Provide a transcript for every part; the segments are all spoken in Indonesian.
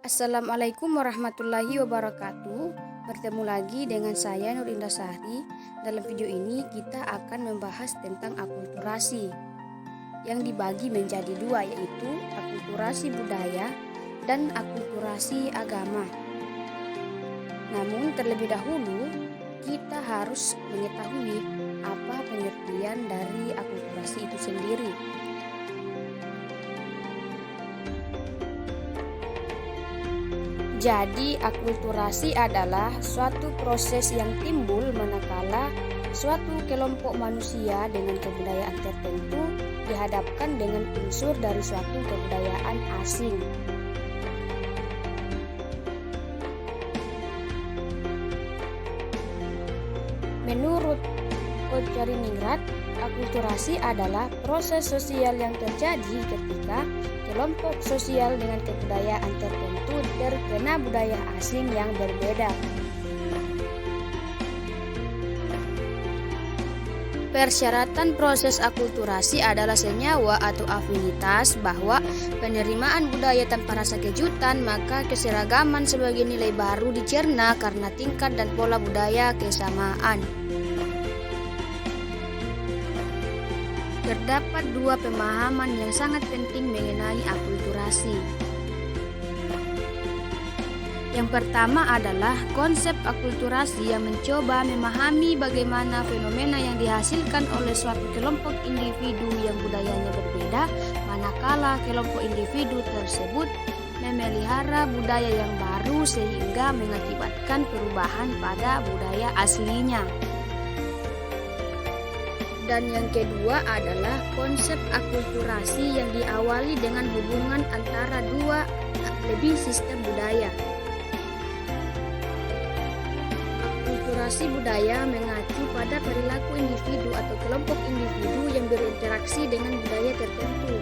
Assalamualaikum warahmatullahi wabarakatuh. Bertemu lagi dengan saya Nur Indah Sahri. Dalam video ini kita akan membahas tentang akulturasi yang dibagi menjadi dua, yaitu akulturasi budaya dan akulturasi agama. Namun terlebih dahulu kita harus mengetahui apa pengertian dari akulturasi itu sendiri. Jadi, akulturasi adalah suatu proses yang timbul manakala suatu kelompok manusia dengan kebudayaan tertentu dihadapkan dengan unsur dari suatu kebudayaan asing. Menurut Kocariningrat, akulturasi adalah proses sosial yang terjadi ketika kelompok sosial dengan kebudayaan tertentu terkena budaya asing yang berbeda. Persyaratan proses akulturasi adalah senyawa atau afinitas, bahwa penerimaan budaya tanpa rasa kejutan, maka keseragaman sebagai nilai baru dicerna karena tingkat dan pola budaya kesamaan. Terdapat dua pemahaman yang sangat penting mengenai akulturasi. Yang pertama adalah konsep akulturasi yang mencoba memahami bagaimana fenomena yang dihasilkan oleh suatu kelompok individu yang budayanya berbeda, manakala kelompok individu tersebut memelihara budaya yang baru sehingga mengakibatkan perubahan pada budaya aslinya. Dan yang kedua adalah konsep akulturasi yang diawali dengan hubungan antara dua lebih sistem budaya. Akulturasi budaya mengacu pada perilaku individu atau kelompok individu yang berinteraksi dengan budaya tertentu.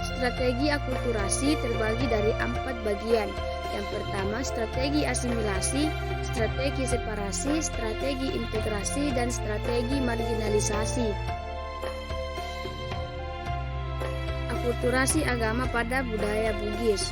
Strategi akulturasi terbagi dari 4 bagian. Yang pertama, strategi asimilasi, strategi separasi, strategi integrasi, dan strategi marginalisasi. Akulturasi agama pada budaya Bugis.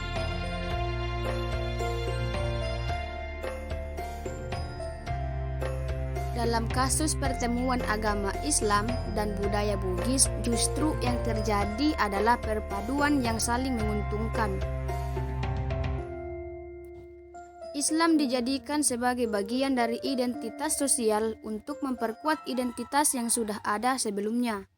Dalam kasus pertemuan agama Islam dan budaya Bugis, justru yang terjadi adalah perpaduan yang saling menguntungkan. Islam dijadikan sebagai bagian dari identitas sosial untuk memperkuat identitas yang sudah ada sebelumnya.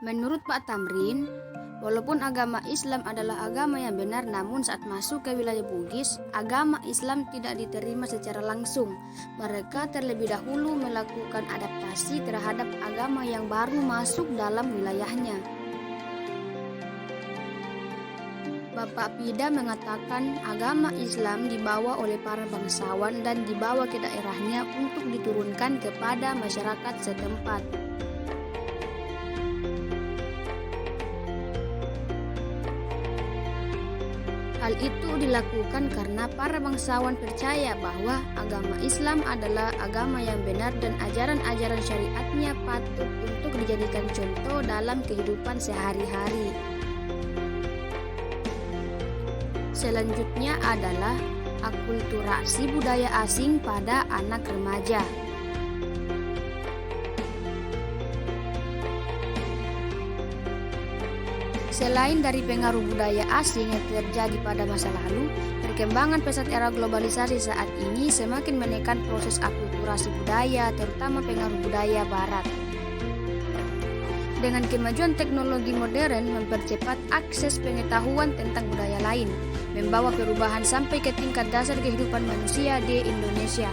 Menurut Pak Tamrin, walaupun agama Islam adalah agama yang benar, namun saat masuk ke wilayah Bugis, agama Islam tidak diterima secara langsung. Mereka terlebih dahulu melakukan adaptasi terhadap agama yang baru masuk dalam wilayahnya. Bapak Pida mengatakan agama Islam dibawa oleh para bangsawan dan dibawa ke daerahnya untuk diturunkan kepada masyarakat setempat. Hal itu dilakukan karena para bangsawan percaya bahwa agama Islam adalah agama yang benar dan ajaran-ajaran syariatnya patut untuk dijadikan contoh dalam kehidupan sehari-hari. Selanjutnya adalah akulturasi budaya asing pada anak remaja. Selain dari pengaruh budaya asing yang terjadi pada masa lalu, perkembangan pesat era globalisasi saat ini semakin menekan proses akulturasi budaya, terutama pengaruh budaya barat. Dengan kemajuan teknologi modern mempercepat akses pengetahuan tentang budaya lain, membawa perubahan sampai ke tingkat dasar kehidupan manusia di Indonesia.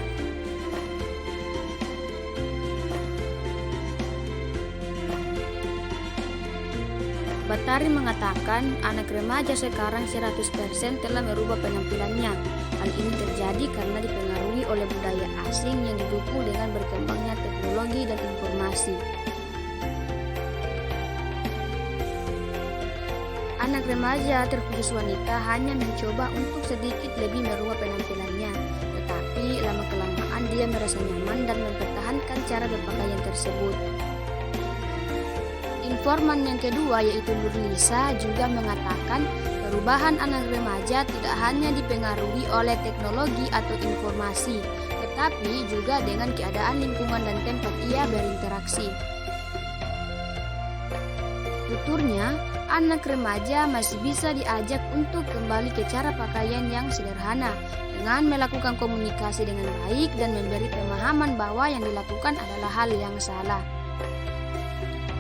Batari mengatakan anak remaja sekarang 100% telah merubah penampilannya. Hal ini terjadi karena dipengaruhi oleh budaya asing yang didukung dengan berkembangnya teknologi dan informasi. Anak remaja terkhusus wanita hanya mencoba untuk sedikit lebih merubah penampilannya, tetapi lama-kelamaan dia ia merasa nyaman dan mempertahankan cara berpakaian tersebut. Informan yang kedua yaitu Nurlisa juga mengatakan perubahan anak remaja tidak hanya dipengaruhi oleh teknologi atau informasi, tetapi juga dengan keadaan lingkungan dan tempat ia berinteraksi. Tuturnya, anak remaja masih bisa diajak untuk kembali ke cara pakaian yang sederhana dengan melakukan komunikasi dengan baik dan memberi pemahaman bahwa yang dilakukan adalah hal yang salah.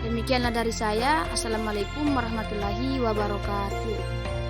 Demikianlah dari saya. Assalamualaikum warahmatullahi wabarakatuh.